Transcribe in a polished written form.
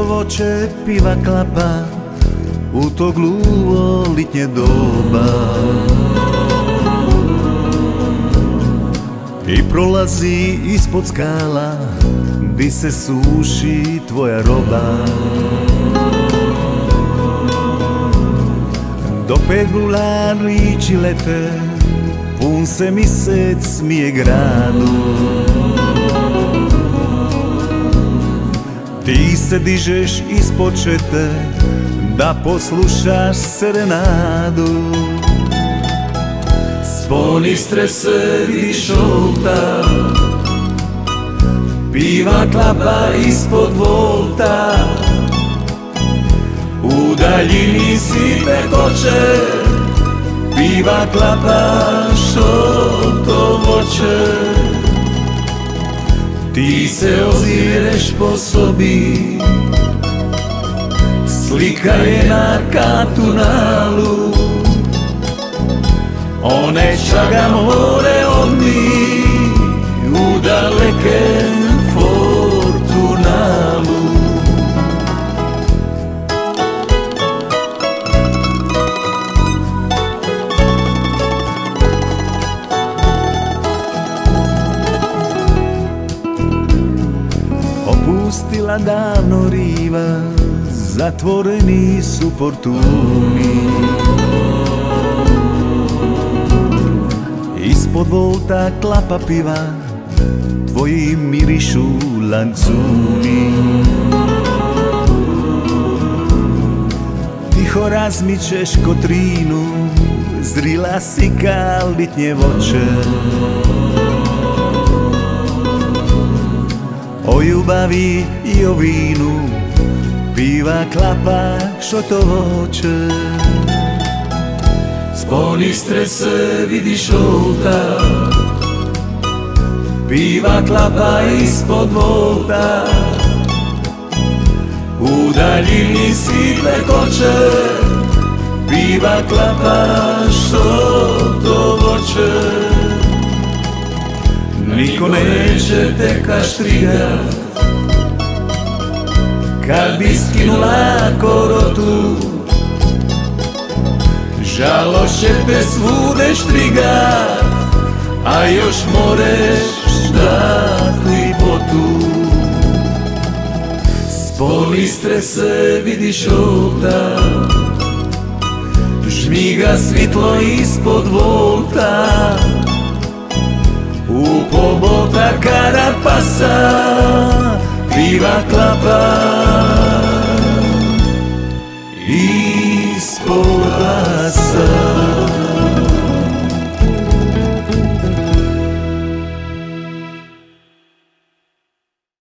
to voće piva klapa u to gluvo litnje doba. I prolazi ispod skala di se suši tvoja roba. Do Pegula riči lete, pun se misec smije gradu. Ti se dižeš ispod čete da poslušaš serenadu. S Ponistre se vidi šolta, piva klapa ispod volta. U daljini si pekoče, piva klapa šolto voće. Ti se ozireš po sobi, slika je na katunalu. One čaga more odni u dalekem Fortunalu. Opustila davno riva, zatvoreni su portuni. Ispod volta klapa piva, tvoji mirišu lancuni. Tiho razmičeš kotrinu, zrila si kao litnje voće. O ljubavi i o vinu piva klapa što to voće. S Ponistre se vidi šolta, piva klapa ispod volta. U daljini si plekoče, piva klapa što to voće. Niko neće te kaštrigat kad bi skinula korotu. Žalost će te svude štrigat, a još moreš dati ljipotu. S Ponistre se vidi šolta, žmiga svitlo ispod volta. U pobota Karapasa piva klapa ispod glasa.